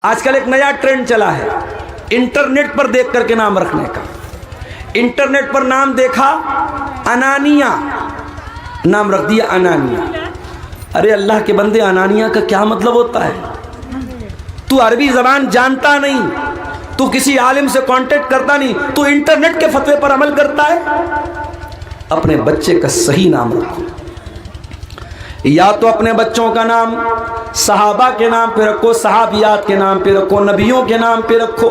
آج کل ایک نیا ٹرینڈ چلا ہے انٹرنیٹ پر دیکھ کر کے نام رکھنے کا۔ انٹرنیٹ پر نام دیکھا انانیہ، نام رکھ دیا انانیہ۔ ارے اللہ کے بندے، انانیہ کا کیا مطلب ہوتا ہے؟ تو عربی زبان جانتا نہیں، تو کسی عالم سے کانٹیکٹ کرتا نہیں، تو انٹرنیٹ کے فتوے پر عمل کرتا ہے۔ اپنے بچے کا صحیح نام رکھو، یا تو اپنے بچوں کا نام صحابہ کے نام پہ رکھو، صحابیات کے نام پہ رکھو، نبیوں کے نام پہ رکھو،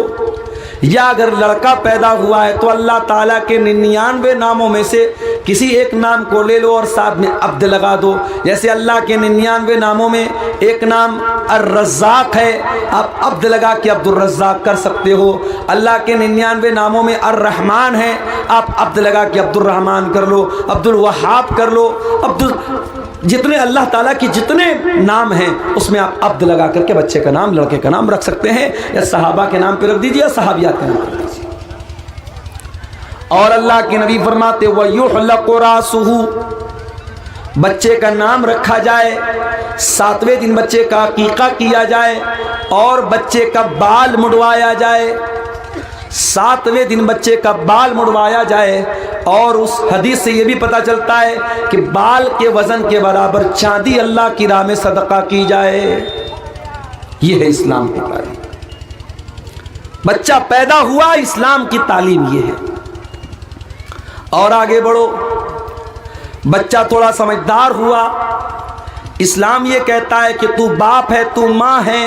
یا اگر لڑکا پیدا ہوا ہے تو اللہ تعالیٰ کے 99 ناموں میں سے کسی ایک نام کو لے لو اور ساتھ میں عبد لگا دو۔ جیسے اللہ کے 99 ناموں میں ایک نام الرزاق ہے، آپ عبد لگا کے عبد الرزاق کر سکتے ہو۔ اللہ کے 99 ناموں میں الرحمن ہے، آپ عبد لگا کے عبد الرحمن کر لو، عبد الوہاب کر لو، جتنے اللہ تعالیٰ کی جتنے نام ہیں اس میں آپ عبد لگا کر کے بچے کا نام، لڑکے کا نام رکھ سکتے ہیں، یا صحابہ کے نام پہ رکھ دیجیے یا صحابیات کے نام پہ رکھ دیجیے۔ اور اللہ کے نبی فرماتے وَيُحْلَقُ رَأْسُهُ، بچے کا نام رکھا جائے، 7ویں دن بچے کا عقیقہ کیا جائے اور بچے کا بال مڈوایا جائے، 7ویں دن بچے کا بال مڈوایا جائے۔ اور اس حدیث سے یہ بھی پتہ چلتا ہے کہ بال کے وزن کے برابر چاندی اللہ کی راہ میں صدقہ کی جائے۔ یہ ہے اسلام کی تعلیم۔ بچہ پیدا ہوا، اسلام کی تعلیم یہ ہے۔ اور آگے بڑھو، بچہ تھوڑا سمجھدار ہوا، اسلام یہ کہتا ہے کہ تو باپ ہے، تو ماں ہے،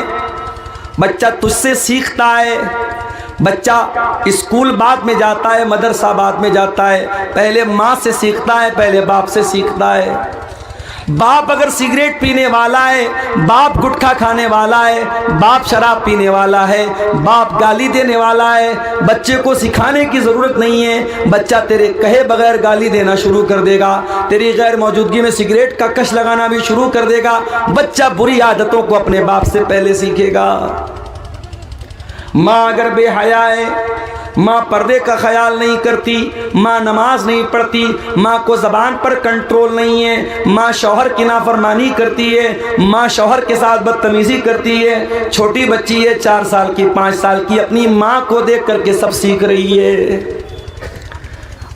بچہ تجھ سے سیکھتا ہے۔ بچہ اسکول بعد میں جاتا ہے، مدرسہ بعد میں جاتا ہے، پہلے ماں سے سیکھتا ہے، پہلے باپ سے سیکھتا ہے۔ باپ اگر سگریٹ پینے والا ہے، باپ گٹکھا کھانے والا ہے، باپ شراب پینے والا ہے، باپ گالی دینے والا ہے، بچے کو سکھانے کی ضرورت نہیں ہے، بچہ تیرے کہے بغیر گالی دینا شروع کر دے گا، تیری غیر موجودگی میں سگریٹ کا کش لگانا بھی شروع کر دے گا۔ بچہ بری عادتوں کو اپنے باپ سے پہلے سیکھے گا۔ ماں اگر بے حیا ہے، ماں پردے کا خیال نہیں کرتی، ماں نماز نہیں پڑھتی، ماں کو زبان پر کنٹرول نہیں ہے، ماں شوہر کی نافرمانی کرتی ہے، ماں شوہر کے ساتھ بدتمیزی کرتی ہے، چھوٹی بچی ہے 4 سال کی 5 سال کی، اپنی ماں کو دیکھ کر کے سب سیکھ رہی ہے۔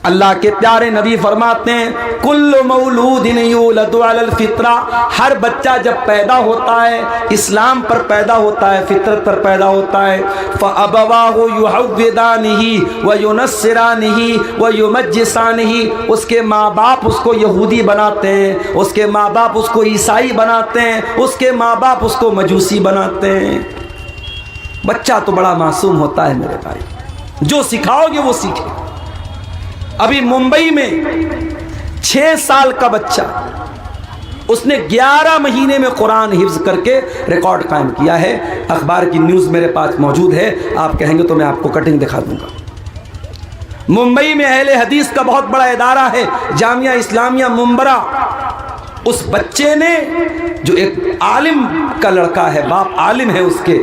اللہ کے پیارے نبی فرماتے ہیں کل مولود یولد علی الفطرہ، ہر بچہ جب پیدا ہوتا ہے اسلام پر پیدا ہوتا ہے، فطرت پر پیدا ہوتا ہے۔ فَأَبَوَاهُ يُحَوِّدَانِهِ وَيُنَصِّرَانِهِ وَيُمَجِّسَانِهِ، اس کے ماں باپ اس کو یہودی بناتے ہیں، اس کے ماں باپ اس کو عیسائی بناتے ہیں، اس کے ماں باپ اس کو مجوسی بناتے ہیں۔ بچہ تو بڑا معصوم ہوتا ہے میرے بھائی، جو سکھاؤ گے وہ سیکھے۔ ابھی ممبئی میں 6 سال کا بچہ، اس نے 11 مہینے میں قرآن حفظ کر کے ریکارڈ قائم کیا ہے۔ اخبار کی نیوز میرے پاس موجود ہے، آپ کہیں گے تو میں آپ کو کٹنگ دکھا دوں گا۔ ممبئی میں اہل حدیث کا بہت بڑا ادارہ ہے، جامعہ اسلامیہ ممبرا، اس بچے نے، جو ایک عالم کا لڑکا ہے، باپ عالم ہے اس کے،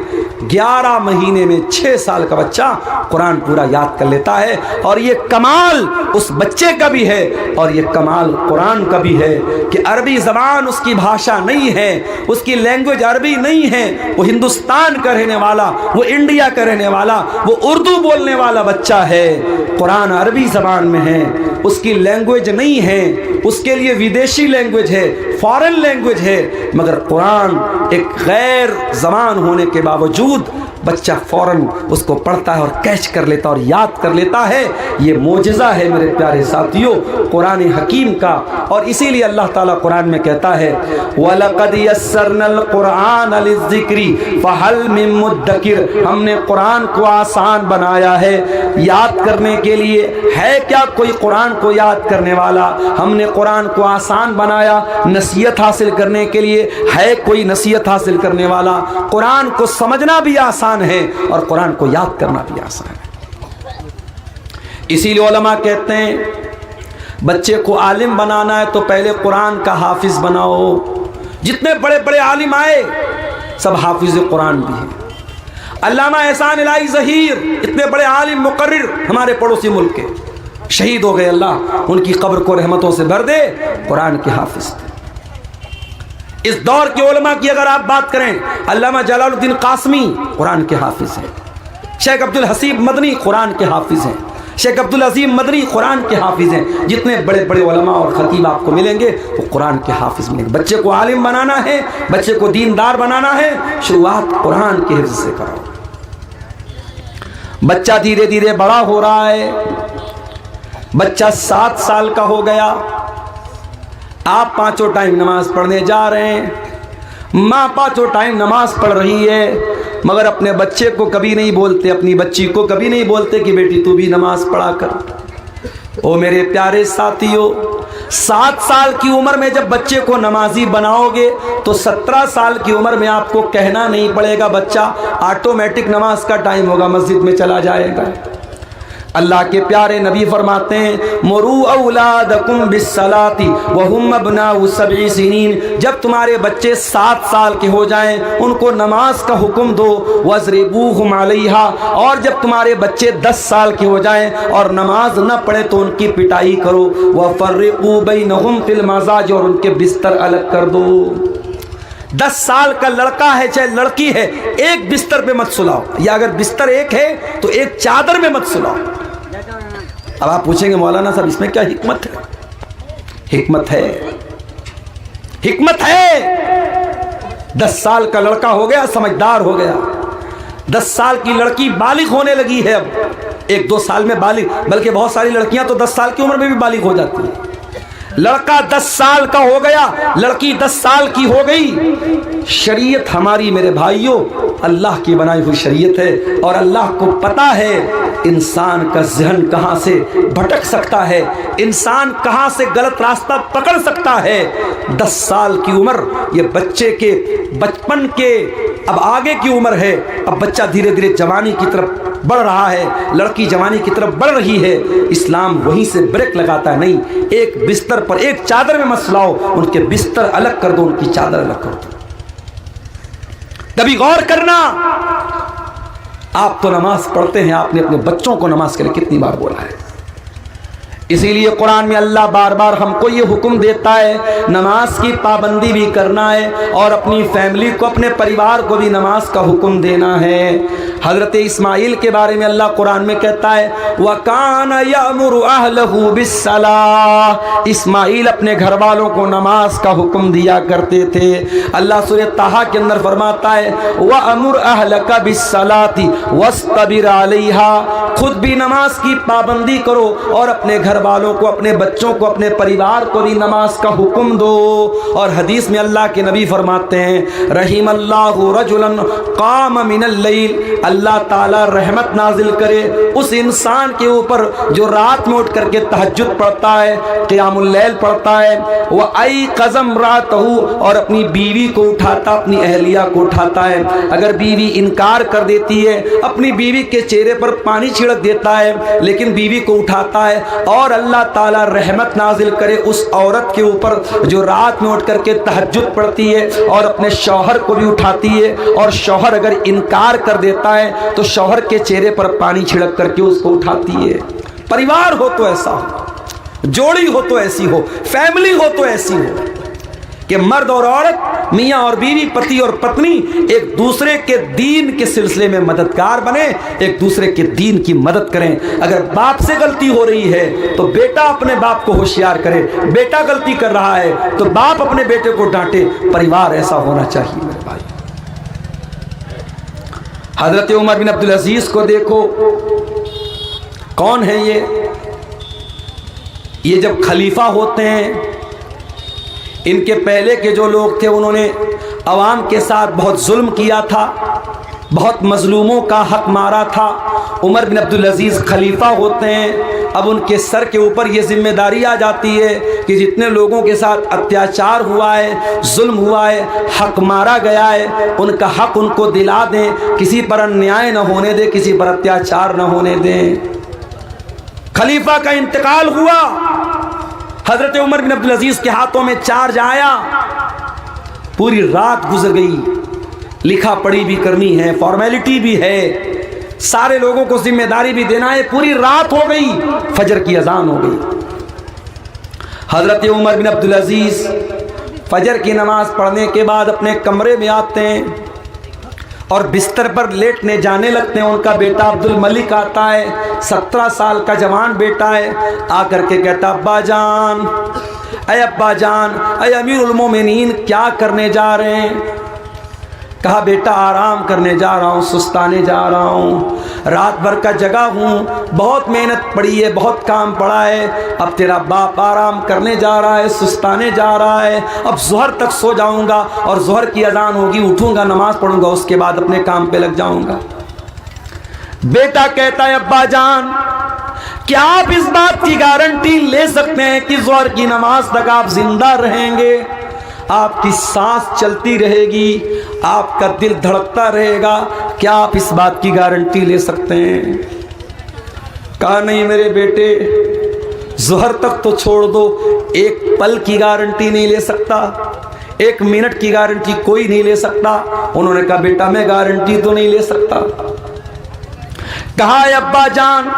11 مہینے میں 6 سال کا بچہ قرآن پورا یاد کر لیتا ہے۔ اور یہ کمال اس بچے کا بھی ہے اور یہ کمال قرآن کا بھی ہے کہ عربی زبان اس کی بھاشا نہیں ہے، اس کی لینگویج عربی نہیں ہے، وہ ہندوستان کا رہنے والا، وہ انڈیا کا رہنے والا، وہ اردو بولنے والا بچہ ہے، قرآن عربی زبان میں ہے، اس کی لینگویج نہیں ہے، اس کے لیے ودیشی لینگویج ہے، فارن لینگویج ہے، مگر قرآن ایک غیر زبان ہونے کے باوجود بچہ فوراً اس کو پڑھتا ہے اور کیچ کر لیتا اور یاد کر لیتا ہے۔ یہ معجزہ ہے میرے پیارے ساتھیوں قرآن حکیم کا، اور اسی لیے اللہ تعالیٰ قرآن میں کہتا ہے وَلَقَدْ يَسَّرْنَا الْقُرْآنَ لِلذِّكْرِ فَهَلْ مِن مُدَّكِرٍ، ہم نے قرآن کو آسان بنایا ہے یاد کرنے کے لیے، ہے کیا کوئی قرآن کو یاد کرنے والا؟ ہم نے قرآن کو آسان بنایا نصیحت حاصل کرنے کے لیے، ہے کوئی نصیحت حاصل کرنے والا؟ قرآن کو سمجھنا بھی آسان ہے اور قرآن کو یاد کرنا بھی آسان ہے۔ اسی لیے علماء کہتے ہیں بچے کو عالم بنانا ہے تو پہلے قرآن کا حافظ بناؤ۔ جتنے بڑے بڑے عالم آئے سب حافظ قرآن بھی ہیں۔ علامہ احسان الہی ظہیر، اتنے بڑے عالم مقرر ہمارے پڑوسی ملک کے، شہید ہو گئے، اللہ ان کی قبر کو رحمتوں سے بھر دے، قرآن کے حافظ تھے۔ اس دور کے علماء کی اگر آپ بات کریں، علامہ جلال الدین قاسمی قرآن کے حافظ ہیں، شیخ عبد الحسیب مدنی قرآن کے حافظ ہیں، شیخ عبد العظیم مدنی قرآن کے حافظ ہیں، جتنے بڑے بڑے علماء اور خطیب آپ کو ملیں گے وہ قرآن کے حافظ ملیں گے۔ بچے کو عالم بنانا ہے، بچے کو دیندار بنانا ہے، شروعات قرآن کے حفظ سے کرو۔ بچہ دھیرے دھیرے بڑا ہو رہا ہے، بچہ 7 سال کا ہو گیا، آپ 5 ٹائم نماز پڑھنے جا رہے ہیں، ماں 5 ٹائم نماز پڑھ رہی ہے، مگر اپنے بچے کو کبھی نہیں بولتے، اپنی بچی کو کبھی نہیں بولتے کہ بیٹی تو بھی نماز پڑھا کر۔ او میرے پیارے ساتھیو، 7 سال کی عمر میں جب بچے کو نمازی بناؤ گے تو 17 سال کی عمر میں آپ کو کہنا نہیں پڑے گا، بچہ آٹومیٹک نماز کا ٹائم ہوگا مسجد میں چلا جائے گا۔ اللہ کے پیارے نبی فرماتے ہیں مرو اولادکم بالصلاۃ وہم ابناء 7 سنین، جب تمہارے بچے 7 سال کے ہو جائیں ان کو نماز کا حکم دو، واضربوہم علیہا، اور جب تمہارے بچے 10 سال کے ہو جائیں اور نماز نہ پڑھے تو ان کی پٹائی کرو، وفرقوا بینہم فی المضاجع، اور ان کے بستر الگ کر دو۔ 10 سال کا لڑکا ہے چاہے لڑکی ہے، ایک بستر پہ مت سلاؤ، یا اگر بستر ایک ہے تو ایک چادر میں مت سلاؤ۔ اب آپ پوچھیں گے مولانا صاحب اس میں کیا حکمت ہے؟ حکمت ہے، حکمت ہے۔ 10 سال کا لڑکا ہو گیا، سمجھدار ہو گیا، 10 سال کی لڑکی بالغ ہونے لگی ہے، اب 1-2 سال میں بالغ، بلکہ بہت ساری لڑکیاں تو 10 سال کی عمر میں بھی بالغ ہو جاتی ہیں۔ لڑکا 10 سال کا ہو گیا، لڑکی 10 سال کی ہو گئی۔ شریعت ہماری میرے بھائیوں اللہ کی بنائی ہوئی شریعت ہے، اور اللہ کو پتا ہے انسان کا ذہن کہاں سے بھٹک سکتا ہے، انسان کہاں سے غلط راستہ پکڑ سکتا ہے۔ 10 سال کی عمر یہ بچے کے بچپن کے اب آگے کی عمر ہے، اب بچہ دھیرے دھیرے جوانی کی طرف بڑھ رہا ہے، لڑکی جوانی کی طرف بڑھ رہی ہے۔ اسلام وہیں سے بریک لگاتا ہے، نہیں، ایک بستر پر ایک چادر میں مت سلاؤ، ان کے بستر الگ کر دو، ان کی چادر الگ کر دو۔ کبھی غور کرنا، آپ تو نماز پڑھتے ہیں، آپ نے اپنے بچوں کو نماز کے لیے کتنی بار بولا ہے؟ اسی لیے قرآن میں اللہ بار بار ہم کو یہ حکم دیتا ہے نماز کی پابندی بھی کرنا ہے، اور اپنی فیملی کو، اپنے پریوار کو بھی نماز کا حکم دینا ہے۔ حضرت اسماعیل کے بارے میں اللہ قرآن میں کہتا ہے وَكَانَ يَأْمُرُ أَهْلَهُ بِالصَّلَاةِ، اسماعیل اپنے گھر والوں کو نماز کا حکم دیا کرتے تھے۔ اللہ سورہ طٰہٰ کے اندر فرماتا ہے وَأَمُرْ أَهْلَكَ بِالصَّلَاةِ وَاصْطَبِرْ عَلَيْهَا، خود بھی نماز کی پابندی کرو اور اپنے گھر والوں کو، اپنے بچوں کو، اپنے پریوار کو بھی نماز کا حکم دو۔ اور حدیث میں اللہ کے نبی فرماتے ہیں رحم اللہ رجلا قام من اللیل، اللہ تعالی رحمت نازل کرے اس انسان کے اوپر جو رات میں اٹھ کر کے تہجد پڑھتا ہے، قیام اللیل پڑھتا ہے، وَأَيْقَظَ امْرَأَتَهُ، اور اپنی بیوی کو اٹھاتا، اپنی اہلیہ کو اٹھاتا ہے۔ اگر بیوی انکار کر دیتی ہے، اپنی بیوی کے چہرے پر پانی چھڑک دیتا ہے، لیکن بیوی کو اٹھاتا ہے، اور اللہ تعالیٰ رحمت نازل کرے اس عورت کے اوپر جو رات میں اٹھ کر کے تہجد پڑھتی ہے اور اپنے شوہر کو بھی اٹھاتی ہے، اور شوہر اگر انکار کر دیتا ہے تو شوہر کے چہرے پر پانی چھڑک کر کے اس کو اٹھاتی ہے۔ پریوار ہو تو ایسا ہو، جوڑی ہو تو ایسی ہو، فیملی ہو تو ایسی ہو کہ مرد اور عورت، میاں اور بیوی، پتی اور پتنی ایک دوسرے کے دین کے سلسلے میں مددگار بنے، ایک دوسرے کے دین کی مدد کریں۔ اگر باپ سے غلطی ہو رہی ہے تو بیٹا اپنے باپ کو ہوشیار کرے، بیٹا غلطی کر رہا ہے تو باپ اپنے بیٹے کو ڈانٹے۔ پریوار ایسا ہونا چاہیے میرے بھائی۔ حضرت عمر بن عبدالعزیز کو دیکھو، کون ہیں یہ جب خلیفہ ہوتے ہیں، ان کے پہلے کے جو لوگ تھے انہوں نے عوام کے ساتھ بہت ظلم کیا تھا، بہت مظلوموں کا حق مارا تھا۔ عمر بن عبدالعزیز خلیفہ ہوتے ہیں، اب ان کے سر کے اوپر یہ ذمہ داری آ جاتی ہے کہ جتنے لوگوں کے ساتھ اتیاچار ہوا ہے، ظلم ہوا ہے، حق مارا گیا ہے، ان کا حق ان کو دلا دیں، کسی پر انیائے نہ ہونے دیں، کسی پر اتیاچار نہ ہونے دیں۔ خلیفہ کا انتقال ہوا، حضرت عمر بن عبدالعزیز کے ہاتھوں میں چارج آیا، پوری رات گزر گئی، لکھا پڑھی بھی کرنی ہے، فارمیلٹی بھی ہے، سارے لوگوں کو ذمہ داری بھی دینا ہے، پوری رات ہو گئی، فجر کی اذان ہو گئی۔ حضرت عمر بن عبدالعزیز فجر کی نماز پڑھنے کے بعد اپنے کمرے میں آتے ہیں اور بستر پر لیٹنے جانے لگتے ہیں. ان کا بیٹا عبد الملک آتا ہے, 17 سال کا جوان بیٹا ہے. آ کر کے کہتا ابا جان, اے ابا جان, اے امیر المومنین, کیا کرنے جا رہے ہیں؟ کہا بیٹا آرام کرنے جا رہا ہوں, سستانے جا رہا ہوں, رات بھر کا جگہ ہوں, بہت محنت پڑی ہے, بہت کام پڑا ہے. اب تیرا باپ آرام کرنے جا رہا ہے, سستانے جا رہا ہے, اب ظہر تک سو جاؤں گا اور ظہر کی اذان ہوگی, اٹھوں گا, نماز پڑھوں گا, اس کے بعد اپنے کام پہ لگ جاؤں گا. بیٹا کہتا ہے ابا جان, کیا آپ اس بات کی گارنٹی لے سکتے ہیں کہ ظہر کی نماز تک آپ زندہ رہیں گے؟ آپ کی سانس چلتی رہے گی, آپ کا دل دھڑکتا رہے گا, کیا آپ اس بات کی گارنٹی لے سکتے ہیں؟ کہا نہیں میرے بیٹے, ظہر تک تو چھوڑ دو, ایک پل کی گارنٹی نہیں لے سکتا, 1 منٹ کی گارنٹی کوئی نہیں لے سکتا. انہوں نے کہا بیٹا میں گارنٹی تو نہیں لے سکتا. کہا اے ابا جان,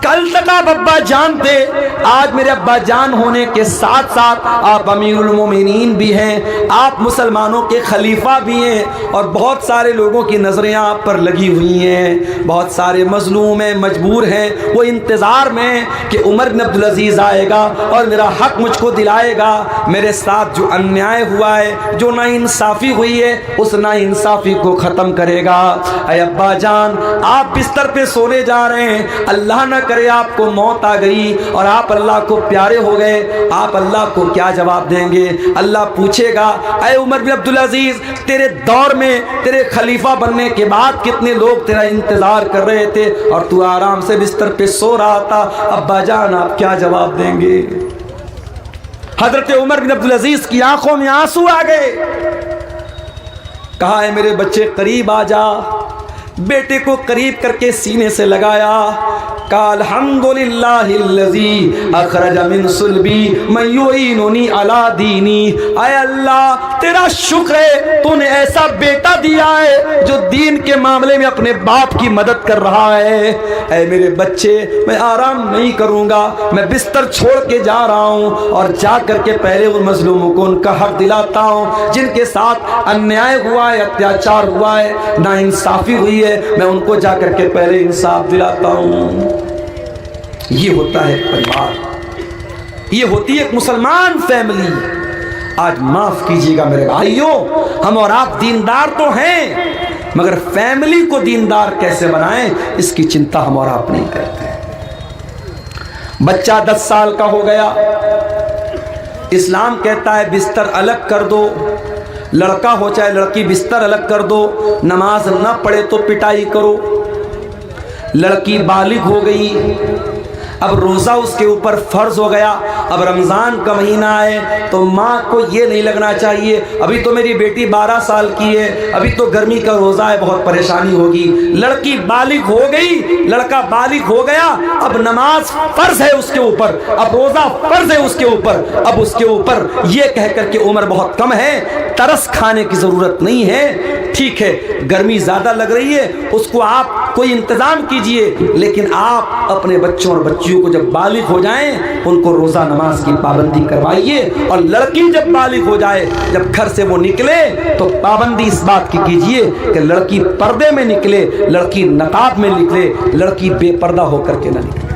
کل تک آپ ابا جان تھے, آج میرے ابا جان ہونے کے ساتھ ساتھ آپ امیر المومنین بھی ہیں, آپ مسلمانوں کے خلیفہ بھی ہیں, اور بہت سارے لوگوں کی نظریں آپ پر لگی ہوئی ہیں, بہت سارے مظلوم ہیں, مجبور ہیں, وہ انتظار میں کہ عمر بن عبدالعزیز آئے گا اور میرا حق مجھ کو دلائے گا, میرے ساتھ جو انیائے ہوا ہے, جو ناانصافی ہوئی ہے, اس ناانصافی کو ختم کرے گا. اے ابا جان, آپ بستر پہ سونے جا رہے ہیں, اللہ نہ کرے آپ کو موت آ گئی اور آپ اللہ کو پیارے ہو گئے, آپ اللہ کو کیا جواب دیں گے؟ اللہ پوچھے گا اے عمر بن عبدالعزیز, تیرے دور میں تیرے خلیفہ بننے کے بعد کتنے لوگ تیرا انتظار کر رہے تھے اور تو آرام سے بستر پہ سو رہا تھا, ابا جان آپ کیا جواب دیں گے؟ حضرت عمر بن عبدالعزیز کی آنکھوں میں آنسو آ گئے. کہا اے میرے بچے قریب آ جا. بیٹے کو قریب کر کے سینے سے لگایا, کہا الحمدللہ الذی اخرج من صلبی من یعیننی علی دینی. اے اللہ تیرا شکر ہے, تو نے ایسا بیٹا دیا ہے جو دین کے معاملے میں اپنے باپ کی مدد کر رہا ہے. اے میرے بچے, میں آرام نہیں کروں گا, میں بستر چھوڑ کے جا رہا ہوں اور جا کر کے پہلے ان مظلوموں کو ان کا حق دلاتا ہوں, جن کے ساتھ انیائے ہوا ہے, اتیاچار ہوا ہے, ناانصافی ہوئی ہے, میں ان کو جا کر کے پہلے انصاف دلاتا ہوں. یہ ہوتا ہے پریوار, یہ ہوتی ہے ایک مسلمان فیملی. آج معاف کیجیے گا میرے بھائیوں, ہم اور آپ دیندار تو ہیں, مگر فیملی کو دیندار کیسے بنائیں اس کی چنتا ہم اور آپ نہیں کرتے. بچہ 10 سال کا ہو گیا, اسلام کہتا ہے بستر الگ کر دو, لڑکا ہو چاہے لڑکی, بستر الگ کر دو, نماز نہ پڑھے تو پٹائی کرو. لڑکی بالغ ہو گئی, اب روزہ اس کے اوپر فرض ہو گیا, اب رمضان کا مہینہ ہے تو ماں کو یہ نہیں لگنا چاہیے ابھی تو میری بیٹی 12 سال کی ہے, ابھی تو گرمی کا روزہ ہے, بہت پریشانی ہوگی. لڑکی بالغ ہو گئی, لڑکا بالغ ہو گیا, اب نماز فرض ہے اس کے اوپر, اب روزہ فرض ہے اس کے اوپر, اب اس کے اوپر یہ کہہ کر کے عمر بہت کم ہے, ترس کھانے کی ضرورت نہیں ہے. ٹھیک ہے گرمی زیادہ لگ رہی ہے, اس کو آپ کوئی انتظام کیجئے, لیکن آپ اپنے بچوں اور بچیوں کو جب بالغ ہو جائیں ان کو روزہ نماز کی پابندی کروائیے. اور لڑکی جب بالغ ہو جائے, جب گھر سے وہ نکلے تو پابندی اس بات کی کیجئے کہ لڑکی پردے میں نکلے, لڑکی نقاب میں نکلے, لڑکی بے پردہ ہو کر کے نہ نکلے.